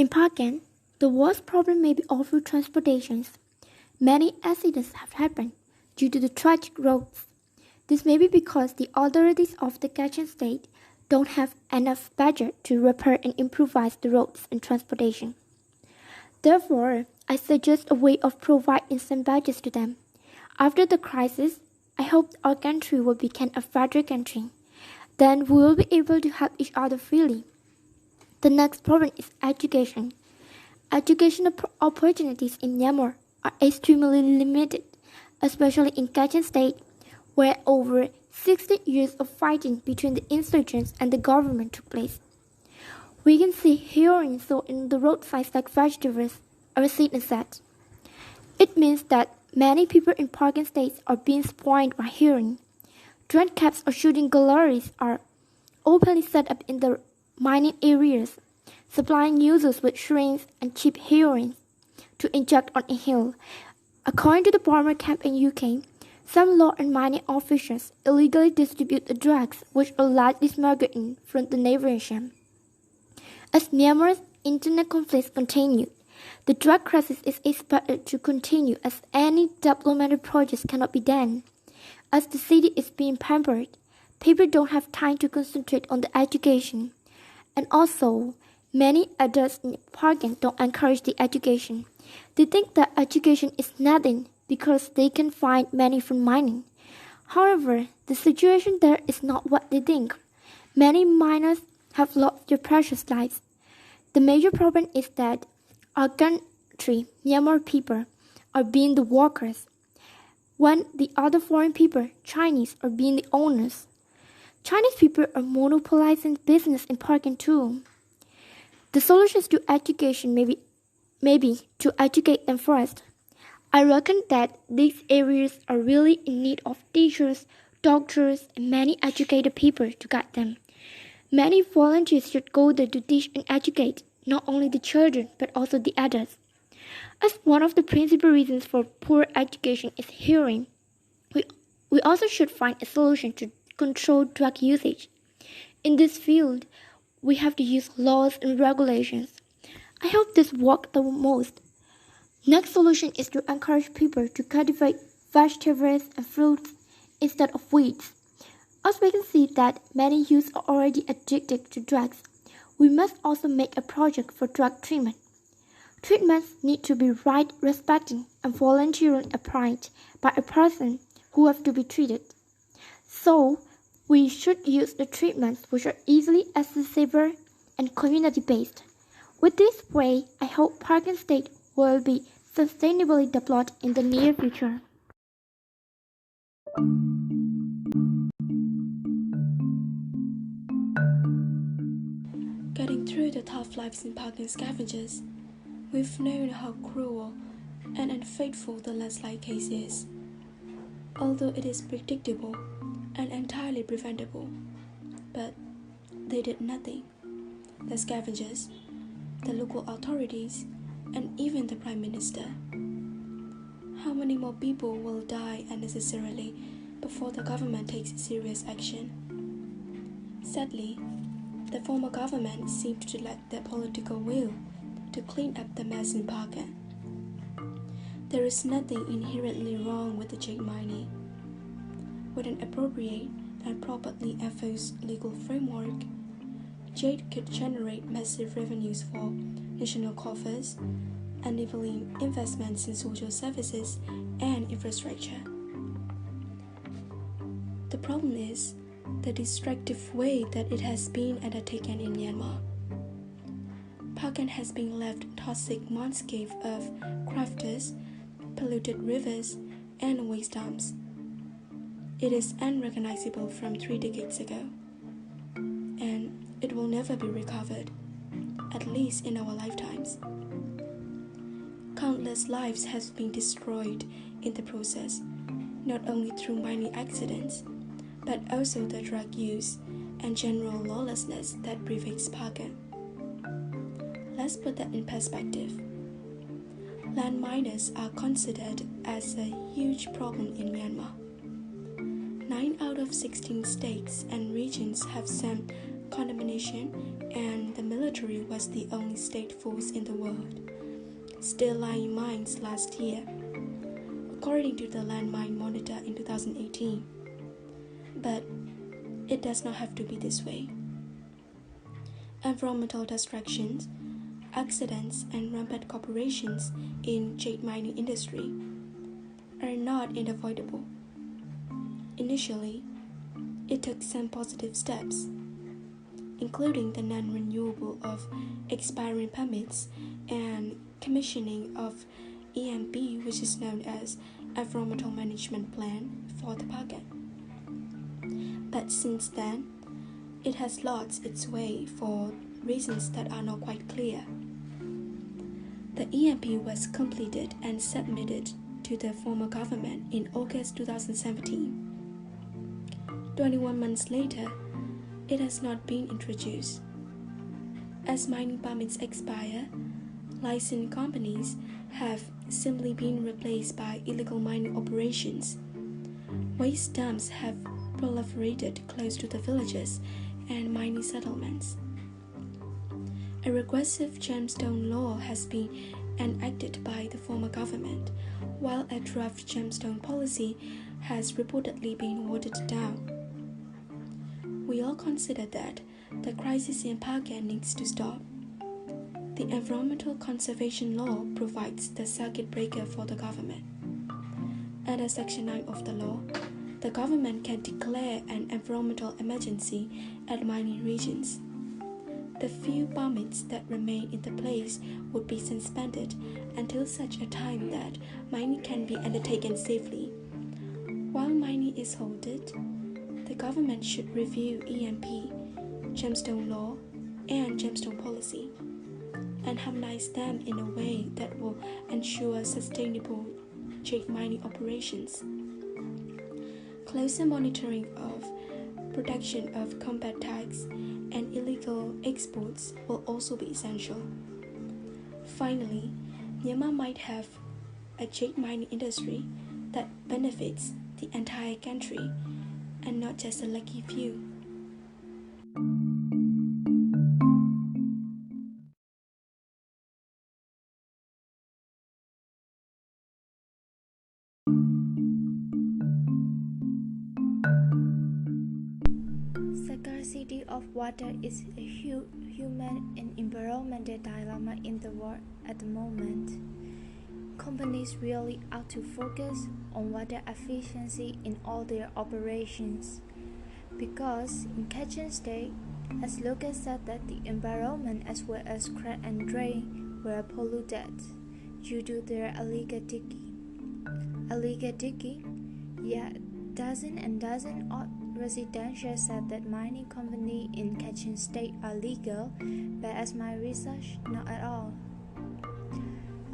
In Hpakant, the worst problem may be off-road transportations. Many accidents have happened due to the tragic roads. This may be because the authorities of the Kachin state don't have enough budget to repair and improvise the roads and transportation. Therefore, I suggest a way of providing some budgets to them. After the crisis, I hope our country will become a federal country. Then we will be able to help each other freely. The next problem is education. Educational opportunities in Myanmar are extremely limited, especially in Kachin state, where over 60 years of fighting between the insurgents and the government took place. We can see heroin sold in the roadsides like vegetables, or seen and said. It means that many people in Hpakant states are being spoiled by heroin. Drug caps or shooting galleries are openly set up in the mining areas, supplying users with shrinks and cheap heroin to inject on a hill. According to the Burma camp in UK, some law and mining officials illegally distribute the drugs which are largely smuggled in from the neighboring Sham. As Myanmar's internal conflicts continue, the drug crisis is expected to continue as any developmental projects cannot be done. As the city is being pampered, people don't have time to concentrate on the education. And also, many adults in Hpakant don't encourage the education. They think that education is nothing because they can find money from mining. However, the situation there is not what they think. Many miners have lost their precious lives. The major problem is that our country, Myanmar people, are being the workers, when the other foreign people, Chinese, are being the owners. Chinese people are monopolizing business in Hpakant too. The solutions to education may be to educate them first. I reckon that these areas are really in need of teachers, doctors, and many educated people to guide them. Many volunteers should go there to teach and educate, not only the children, but also the adults. As one of the principal reasons for poor education is hearing, we also should find a solution to control drug usage. In this field, we have to use laws and regulations. I hope this works the most. Next solution is to encourage people to cultivate vegetables and fruits instead of weeds. As we can see that many youths are already addicted to drugs, we must also make a project for drug treatment. Treatments need to be right, respecting, and voluntarily applied by a person who has to be treated. So, we should use the treatments which are easily accessible and community-based. With this way, I hope Hpakant State will be sustainably developed in the near future. Getting through the tough lives in Hpakant scavengers, we've known how cruel and unfaithful the landslide case is. Although it is predictable and entirely preventable, but they did nothing. The scavengers, the local authorities, and even the Prime Minister. How many more people will die unnecessarily before the government takes serious action? Sadly, the former government seemed to lack the political will to clean up the mess in Hpakant. There is nothing inherently wrong with the jade mining. With an appropriate and properly enforced legal framework, jade could generate massive revenues for national coffers, enabling investments in social services and infrastructure. The problem is the destructive way that it has been undertaken in Myanmar. Hpakant has been left toxic landscape of crafters, polluted rivers, and waste dumps. It is unrecognizable from 3 decades ago, and it will never be recovered, at least in our lifetimes. Countless lives have been destroyed in the process, not only through mining accidents, but also the drug use and general lawlessness that pervades Hpakant. Let's put that in perspective. Land miners are considered as a huge problem in Myanmar. 9 out of 16 states and regions have some condemnation, and the military was the only state force in the world still lining mines last year, according to the Landmine Monitor in 2018. But it does not have to be this way. Environmental distractions, accidents, and rampant corporations in jade mining industry are not unavoidable. Initially, it took some positive steps, including the non-renewal of expiring permits and commissioning of EMP, which is known as Environmental Management Plan for Hpakant. But since then, it has lost its way for reasons that are not quite clear. The EMP was completed and submitted to the former government in August 2017. 21 months later, it has not been introduced. As mining permits expire, licensed companies have simply been replaced by illegal mining operations. Waste dumps have proliferated close to the villages and mining settlements. A regressive gemstone law has been enacted by the former government, while a draft gemstone policy has reportedly been watered down. We all consider that the crisis in Hpakant needs to stop. The Environmental Conservation Law provides the circuit breaker for the government. Under Section 9 of the law, the government can declare an environmental emergency at mining regions. The few permits that remain in the place would be suspended until such a time that mining can be undertaken safely. While mining is halted, the government should review EMP, gemstone law, and gemstone policy, and harmonize them in a way that will ensure sustainable jade mining operations. Closer monitoring of protection of combat tax and illegal exports will also be essential. Finally, Myanmar might have a jade mining industry that benefits the entire country and not just a lucky few. Scarcity of water is a human and environmental dilemma in the world at the moment. Companies really ought to focus on water efficiency in all their operations, because in Kachin State, as Lucas said, that the environment as well as crop and drain were polluted due to their illegal digging. Illegal digging? Yeah, dozen odd residential said that mining companies in Kachin State are legal, but as my research, not at all.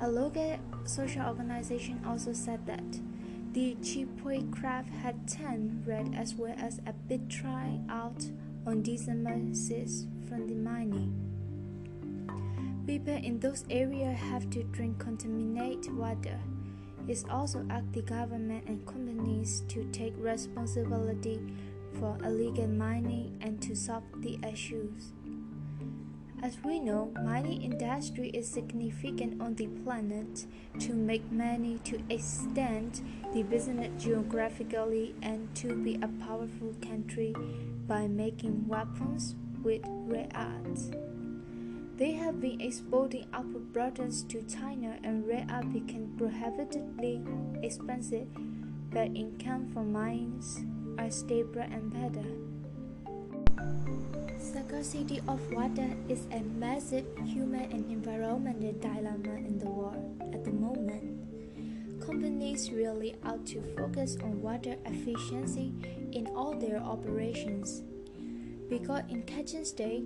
A local social organization also said that the Chipui craft had 10 red as well as a bit dry out on December 6 from the mining. People in those areas have to drink contaminated water. It also asked the government and companies to take responsibility for illegal mining and to solve the issues. As we know, mining industry is significant on the planet to make money, to extend the business geographically, and to be a powerful country by making weapons with rare earths. They have been exporting output products to China, and rare earth became prohibitively expensive, but income from mines are stable and better. Scarcity of water is a massive human and environmental dilemma in the world at the moment. Companies really ought to focus on water efficiency in all their operations, because in Kachin State,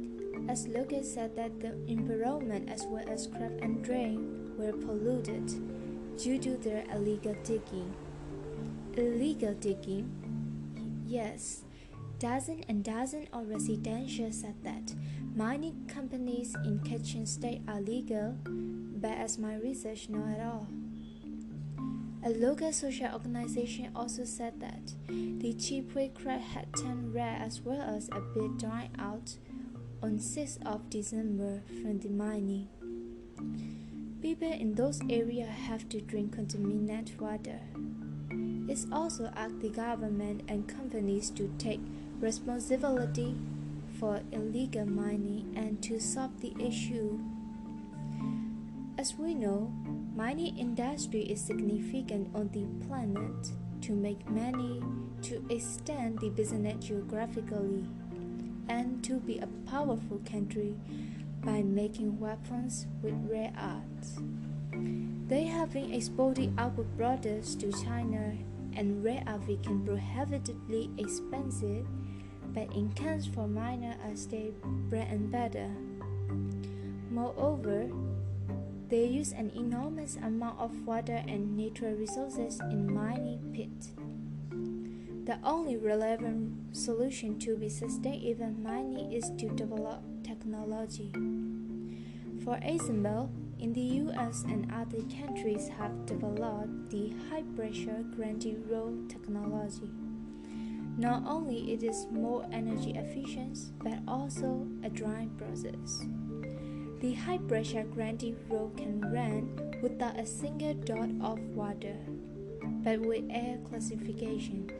as Lucas said, that the environment as well as crop and drain were polluted due to their illegal digging. Illegal digging? Yes. Dozen of residential said that mining companies in Kachin State are legal, but as my research, not at all. A local social organization also said that the Chipui crack had turned red as well as a bit dried out on 6th of December from the mining. People in those areas have to drink contaminated water. It also asks the government and companies to take responsibility for illegal mining and to solve the issue. As we know, mining industry is significant on the planet to make money, to extend the business geographically, and to be a powerful country by making weapons with rare earths. They have been exporting output products to China, and rare earth became prohibitively expensive, but incomes for miners as their bread and butter. Moreover, they use an enormous amount of water and natural resources in mining pits. The only relevant solution to be sustainable mining is to develop technology. For example, in the US and other countries have developed the high-pressure gravity roll technology. Not only it is more energy efficient, but also a drying process. The high-pressure gravity roll can run without a single dot of water, but with air classification.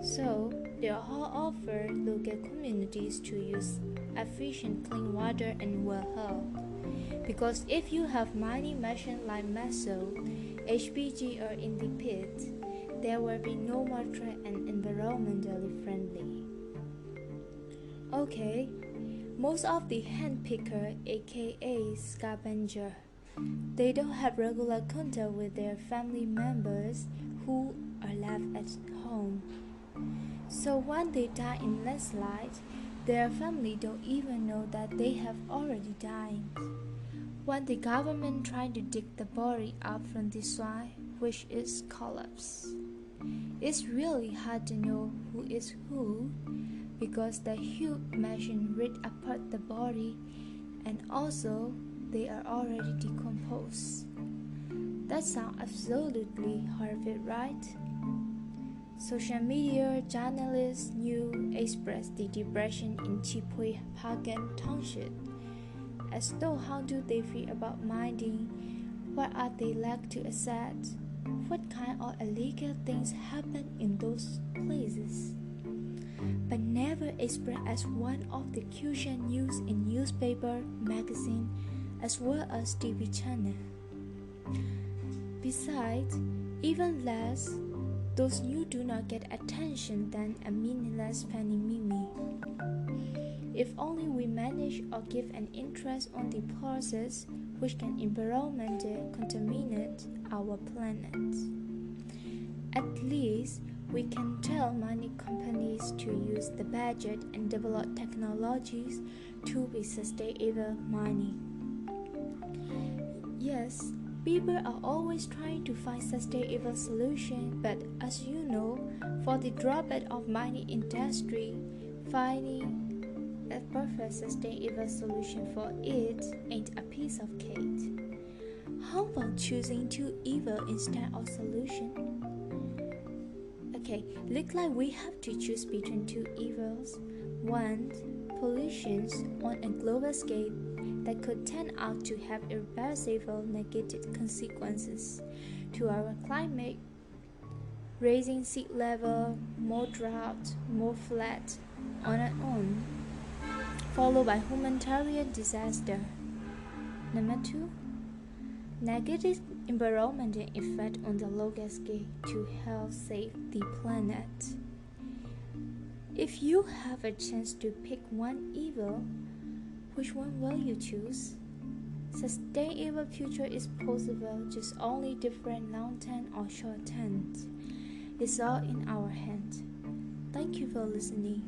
So, they all offer local communities to use efficient clean water and well health. Because if you have mining machines like Meso, HPG or in the pit, there will be no more threat and environmentally friendly. Okay, most of the hand picker, aka scavenger, they don't have regular contact with their family members who are left at home. So when they die in landslide, their family don't even know that they have already died. When the government tries to dig the body up from the soil, which is collapse, it's really hard to know who is who, because the huge machine rip apart the body, and also they are already decomposed. That sounds absolutely horrific, right? Social media journalists new expressed the depression in Hpakant township, as though how do they feel about mining, what are they like to accept, what kind of illegal things happen in those places, but never expressed as one of the crucial news in newspaper, magazine, as well as TV channel. Besides, even less, those news do not get attention than a meaningless penny mimi. If only we manage or give an interest on the process which can environmentally contaminate our planet. At least we can tell mining companies to use the budget and develop technologies to be sustainable mining. Yes, people are always trying to find sustainable solutions, but as you know, for the drawback of mining industry, finding a perfect sustainable solution for it ain't a piece of cake. How about choosing two evils instead of solution? Okay, looks like we have to choose between two evils. One, pollution on a global scale that could turn out to have irreversible negative consequences to our climate, raising sea level, more drought, more flood, on and on, followed by humanitarian disaster. Number 2, negative environmental effect on the local scale to help save the planet. If you have a chance to pick one evil, which one will you choose? Sustainable future is possible, just only different long-term or short-term. It's all in our hands. Thank you for listening.